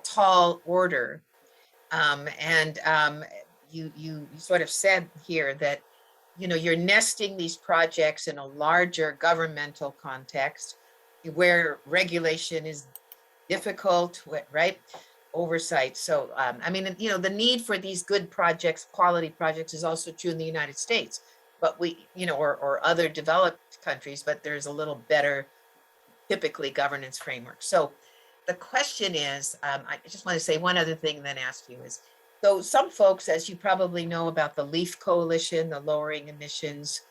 tall order. You sort of said here that you're nesting these projects in a larger governmental context where regulation is difficult, right? Oversight. So, the need for these good projects, quality projects, is also true in the United States, but or other developed countries, but there's a little better, typically, governance framework. So the question is, I just want to say one other thing and then ask you is, so some folks, as you probably know about the LEAF Coalition, the lowering emissions,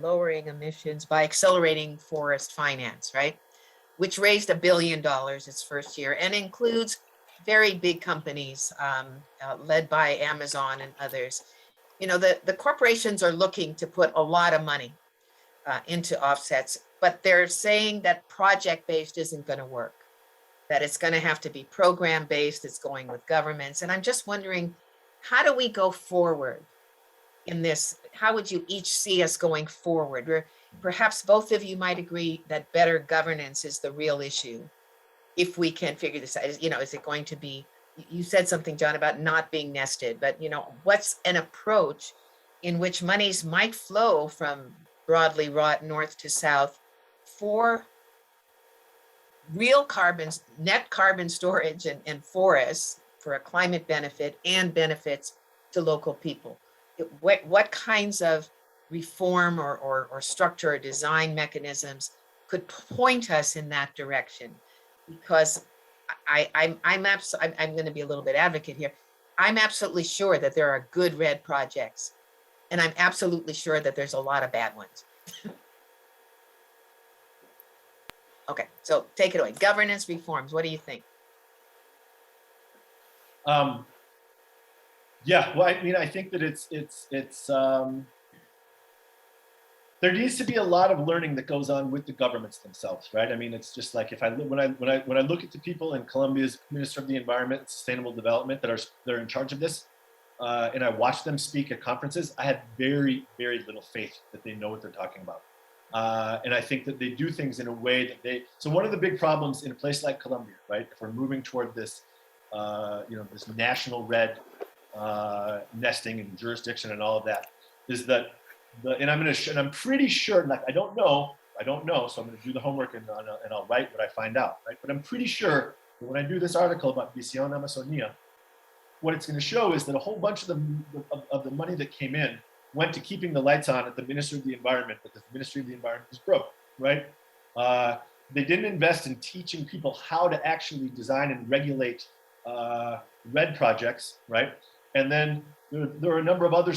lowering emissions by accelerating forest finance, right? Which raised $1 billion its first year and includes very big companies led by Amazon and others. The corporations are looking to put a lot of money into offsets, but they're saying that project-based isn't going to work, that it's going to have to be program-based, it's going with governments. And I'm just wondering, how do we go forward in this? How would you each see us going forward? Where perhaps both of you might agree that better governance is the real issue. If we can figure this out, is it going to be, you said something, John, about not being nested, but what's an approach in which monies might flow from broadly wrought north to south for real net carbon storage and forests for a climate benefit and benefits to local people? What kinds of reform or structure or design mechanisms could point us in that direction? Because I'm going to be a little bit advocate here. I'm absolutely sure that there are good red projects, and I'm absolutely sure that there's a lot of bad ones. Okay, so take it away. Governance reforms, what do you think? Yeah, well, I mean, I think that there needs to be a lot of learning that goes on with the governments themselves, right? I mean, it's just like when I look at the people in Colombia's Minister of the Environment and Sustainable Development they're in charge of this, and I watch them speak at conferences, I have very, very little faith that they know what they're talking about. And I think that they do things in a way that so one of the big problems in a place like Colombia, right? If we're moving toward this, this national red nesting and jurisdiction and all of that, is that and I'm pretty sure, like I don't know, so I'm going to do the homework and I'll write what I find out, right? But I'm pretty sure that when I do this article about Visión Amazonia, what it's going to show is that a whole bunch of the money that came in went to keeping the lights on at the Ministry of the Environment, because the Ministry of the Environment is broke, right? They didn't invest in teaching people how to actually design and regulate red projects, right? And then there are a number of other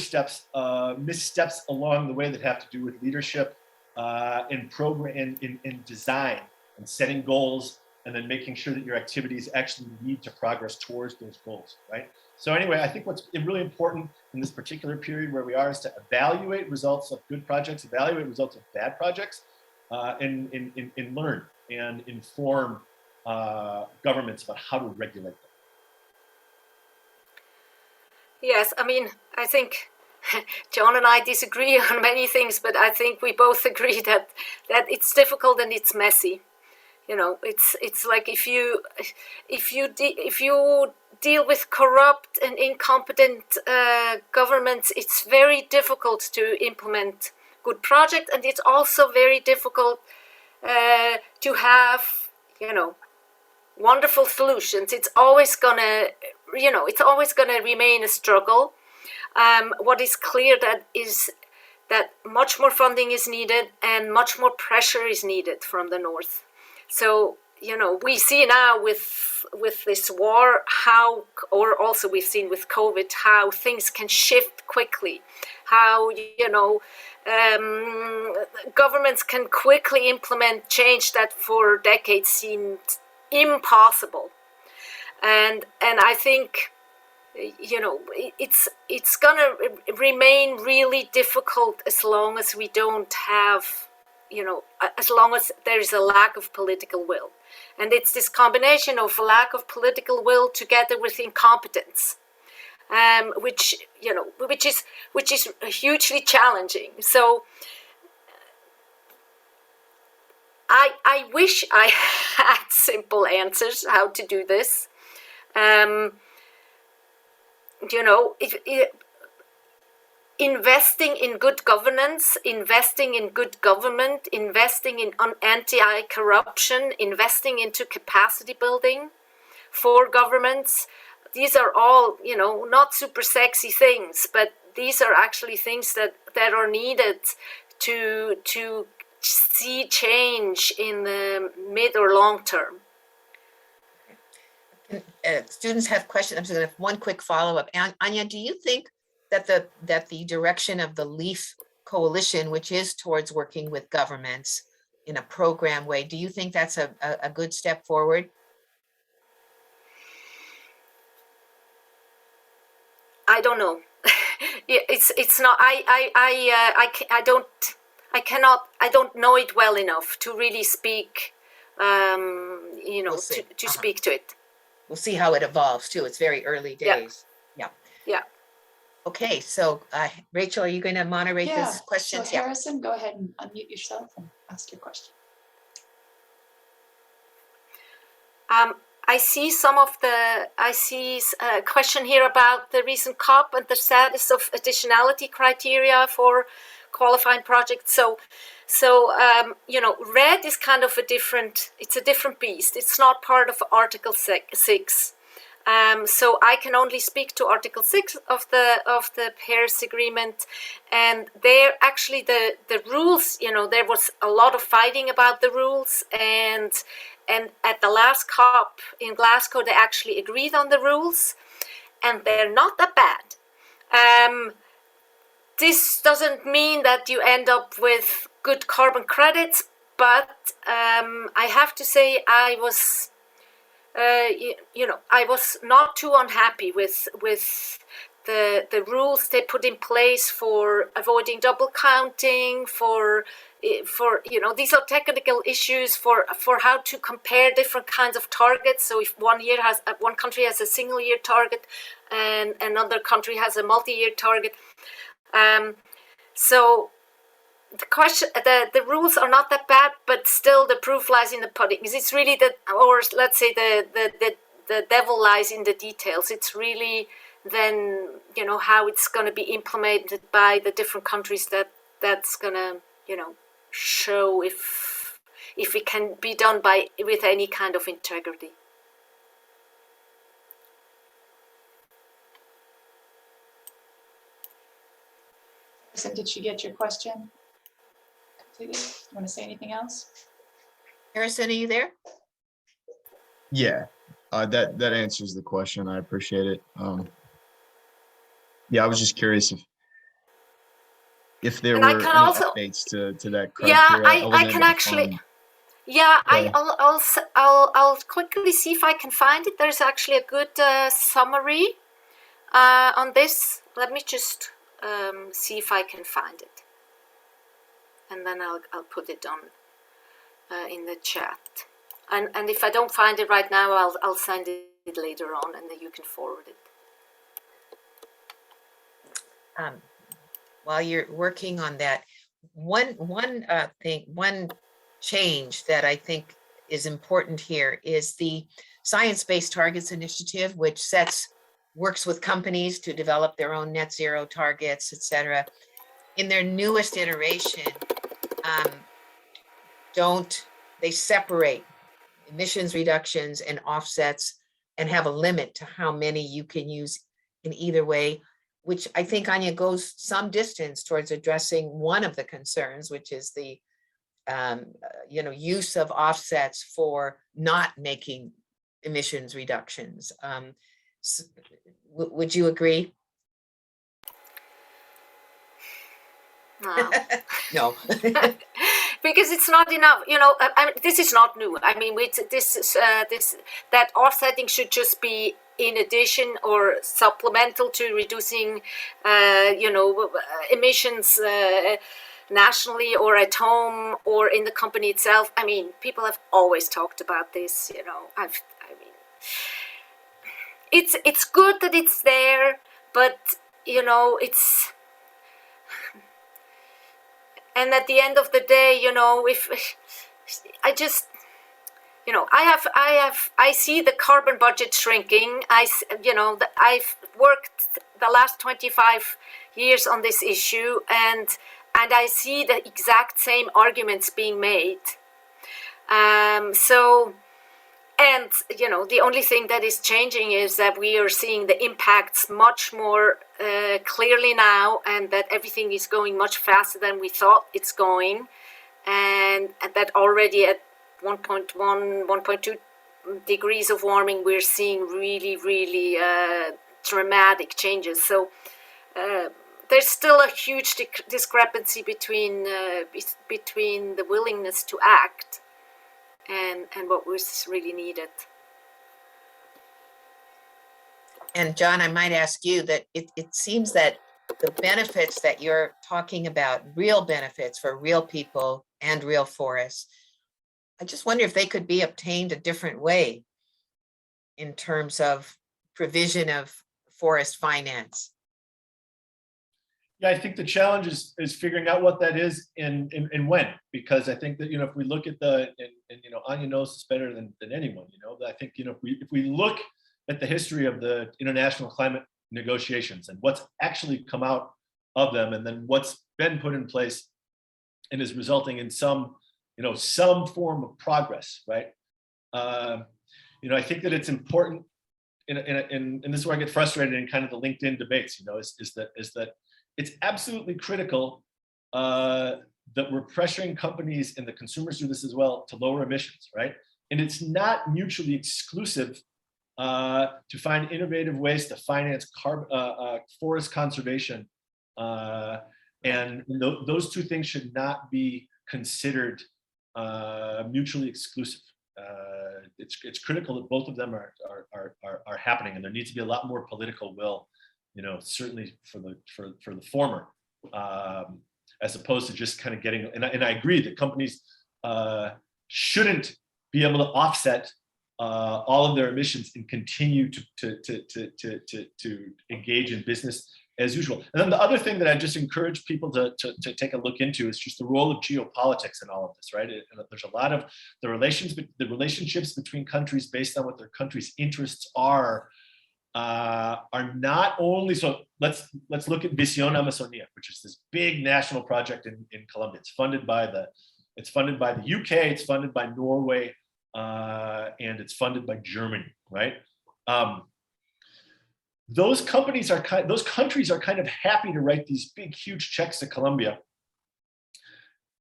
missteps along the way that have to do with leadership and program in design and setting goals, and then making sure that your activities actually lead to progress towards those goals, right? So anyway, I think what's really important in this particular period where we are is to evaluate results of good projects, evaluate results of bad projects, and learn and inform governments about how to regulate them. Yes, I mean, I think John and I disagree on many things, but I think we both agree that it's difficult and it's messy. You know, it's like if you deal with corrupt and incompetent governments, it's very difficult to implement good projects, and it's also very difficult to have, wonderful solutions. It's always gonna remain a struggle. What is clear is that much more funding is needed and much more pressure is needed from the north. So, we see now with this war or also we've seen with COVID, how things can shift quickly, how, governments can quickly implement change that for decades seemed impossible. And I think, it's gonna remain really difficult as long as we don't have, as long as there is a lack of political will. And it's this combination of lack of political will together with incompetence, which is hugely challenging. So I wish I had simple answers how to do this. Investing in good governance, investing in good government, investing in anti-corruption, investing into capacity building for governments. These are all, not super sexy things, but these are actually things that are needed to see change in the mid or long term. Students have questions. I'm just going to have one quick follow-up. Anja, do you think that the direction of the LEAF coalition, which is towards working with governments in a program way, do you think that's a good step forward? I don't know. It's not. I don't know it well enough to really speak. We'll to speak to it. We'll see how it evolves too. It's very early days. Yeah. Okay, so Rachel, are you going to moderate this question? So Harrison, go ahead and unmute yourself and ask your question. I see a question here about the recent COP and the status of additionality criteria for qualifying projects. So red is kind of it's a different beast. It's not part of Article 6. So I can only speak to Article 6 of the Paris Agreement, and there actually the rules. There was a lot of fighting about the rules, and at the last COP in Glasgow, they actually agreed on the rules, and they're not that bad. This doesn't mean that you end up with good carbon credits, but I have to say I was. I was not too unhappy with the rules they put in place for avoiding double counting, for these are technical issues for how to compare different kinds of targets. So if one country has a single year target and another country has a multi-year target, so the question, the rules are not that bad, but still the proof lies in the pudding. It's really or let's say the devil lies in the details. It's really then how it's going to be implemented by the different countries that's going to show if it can be done with any kind of integrity. Did she get your question completely? You want to say anything else? Harrison, are you there? Yeah, that answers the question. I appreciate it. Yeah, I was just curious if there And I were can any also, updates to that yeah, criteria. I can actually, yeah, I'll quickly see if I can find it. There's actually a good summary on this. Let me just see if I can find it, and then I'll put it on in the chat. And if I don't find it right now, I'll send it later on, and then you can forward it. While you're working on that, one change that I think is important here is the Science-Based Targets Initiative, which works with companies to develop their own net zero targets, etc. In their newest iteration, they separate emissions reductions and offsets and have a limit to how many you can use in either way, which I think, Anja, goes some distance towards addressing one of the concerns, which is the use of offsets for not making emissions reductions. Would you agree? No. No. Because it's not enough, I mean, this is not new. I mean, that offsetting should just be in addition or supplemental to reducing, emissions nationally or at home or in the company itself. I mean, people have always talked about this. It's good that it's there, but it's. And at the end of the day, if I see the carbon budget shrinking. I've worked the last 25 years on this issue, and I see the exact same arguments being made. The only thing that is changing is that we are seeing the impacts much more clearly now, and that everything is going much faster than we thought it's going, and that already at 1.1, 1.2 degrees of warming, we're seeing really, really dramatic changes. So there's still a huge discrepancy between the willingness to act and what was really needed. And John, I might ask you that it seems that the benefits that you're talking about, real benefits for real people and real forests, I just wonder if they could be obtained a different way in terms of provision of forest finance. Yeah, I think the challenge is figuring out what that is and when, because I think that, if we look at Anja knows this better than anyone, but I think, if we look at the history of the international climate negotiations and what's actually come out of them, and then what's been put in place and is resulting in some form of progress, right? I think that it's important and this is where I get frustrated in kind of the LinkedIn debates, is that it's absolutely critical that we're pressuring companies, and the consumers do this as well, to lower emissions, right? And it's not mutually exclusive to find innovative ways to finance forest conservation. And those two things should not be considered mutually exclusive. It's critical that both of them are happening, and there needs to be a lot more political will, certainly for the former, as opposed to just kind of getting. And I agree that companies shouldn't be able to offset all of their emissions and continue to engage in business as usual. And then the other thing that I just encourage people to take a look into is just the role of geopolitics in all of this, right? And there's a lot of the relationships between countries based on what their country's interests are not only. So let's look at Visión Amazonia, which is this big national project in Colombia. It's funded by the UK, it's funded by Norway, and it's funded by Germany, right? Those countries are kind of happy to write these big, huge checks to Colombia.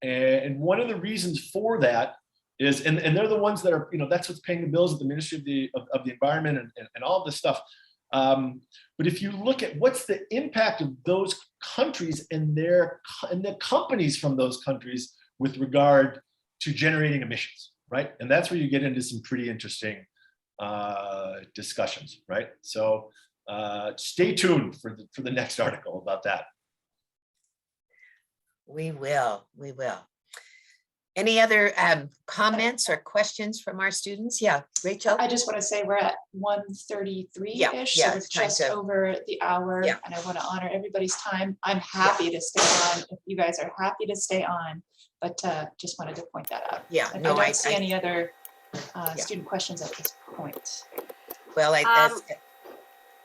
And one of the reasons for that is, and they're the ones that are, that's what's paying the bills at the Ministry of the Environment and all of this stuff. But if you look at what's the impact of those countries and the companies from those countries with regard to generating emissions, right? And that's where you get into some pretty interesting discussions, right? So stay tuned for the next article about that. We will. Any other comments or questions from our students? Yeah, Rachel? I just want to say we're at 1:33-ish, so it's just over the hour, and I want to honor everybody's time. I'm happy to stay on if you guys are happy to stay on, but just wanted to point that out. Yeah, I don't see any other student questions at this point. Well,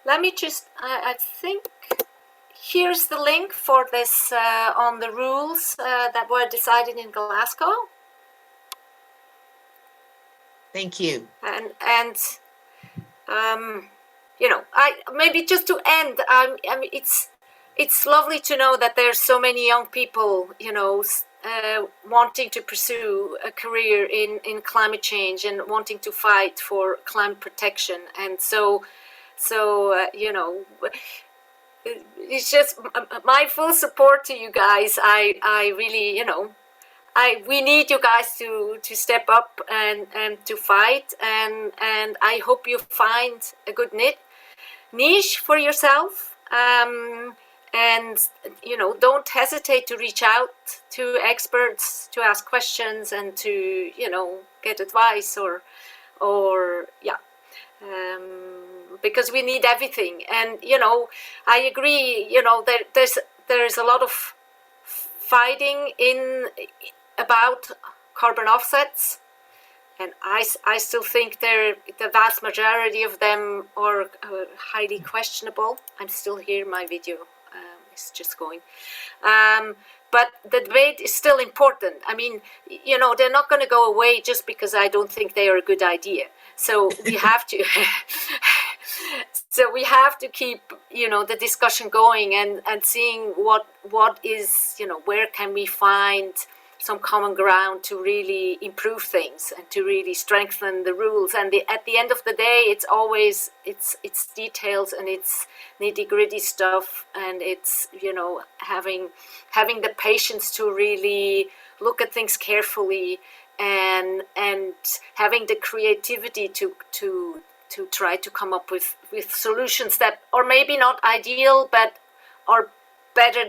let me just, I think here's the link for this on the rules that were decided in Glasgow. Thank you. And I maybe just to end, I mean, it's lovely to know that there's so many young people, wanting to pursue a career in climate change and wanting to fight for climate protection, and so it's just my full support to you guys. I really, we need you guys to step up and to fight, and I hope you find a good niche for yourself, and don't hesitate to reach out to experts, to ask questions, and to get advice or because we need everything. And I agree, there's a lot of fighting about carbon offsets, and I still think the vast majority of them are highly questionable. I'm still here, my video is just going, but the debate is still important. I mean, they're not going to go away just because I don't think they are a good idea. So we have to keep the discussion going and seeing what is, where can we find some common ground to really improve things and to really strengthen the rules. And at the end of the day, it's always it's details and it's nitty-gritty stuff, and it's having the patience to really look at things carefully, and having the creativity to try to come up with solutions that are maybe not ideal but are better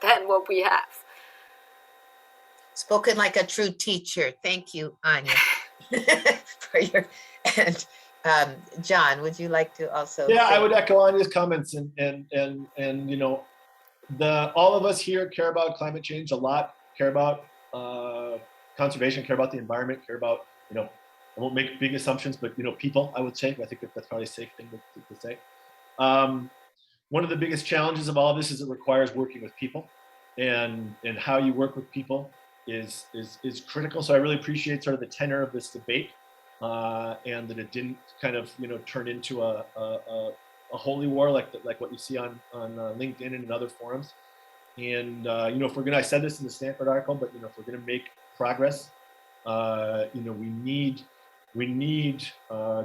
than what we have. Spoken like a true teacher. Thank you, Anja, for your, and John, would you like to also? Yeah, I would echo Anja's comments, and all of us here care about climate change a lot, care about conservation, care about the environment, care about, I won't make big assumptions, but people, I would say. I think that's probably a safe thing to say. One of the biggest challenges of all this is it requires working with people, and how you work with people is critical. So I really appreciate sort of the tenor of this debate. and that it didn't kind of, turn into a holy war like what you see on LinkedIn and in other forums. And if we're gonna, I said this in the Stanford article, but if we're gonna make progress, we need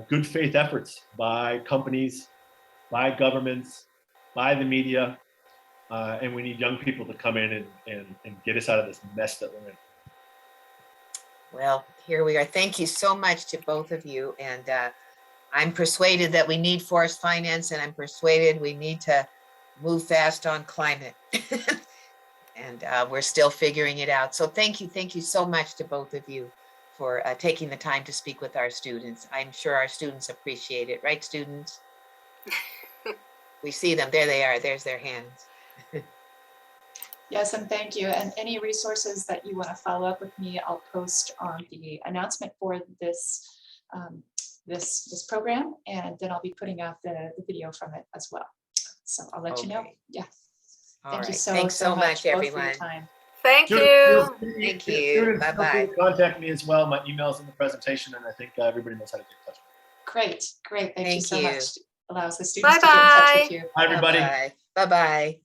good faith efforts by companies, by governments, by the media, and we need young people to come in and get us out of this mess that we're in. Well, here we are. Thank you so much to both of you. And I'm persuaded that we need forest finance, and I'm persuaded we need to move fast on climate. And we're still figuring it out. So thank you so much to both of you for taking the time to speak with our students. I'm sure our students appreciate it, right, students? We see them, there they are, there's their hands. Yes, and thank you. And any resources that you want to follow up with me, I'll post on the announcement for this this program, and then I'll be putting out the video from it as well. So I'll let you know. Okay. Yeah. All Thank you right. so Thanks so much, both for your everyone. time. Thank Students, you. Thank you. students, feel free Bye-bye. to contact me as well. My email's in the presentation, and I think everybody knows how to get in touch with me. Great. Thank you Thank so you. much. Allows the students to get in touch with you. Hi, everybody. Bye-bye. Bye-bye.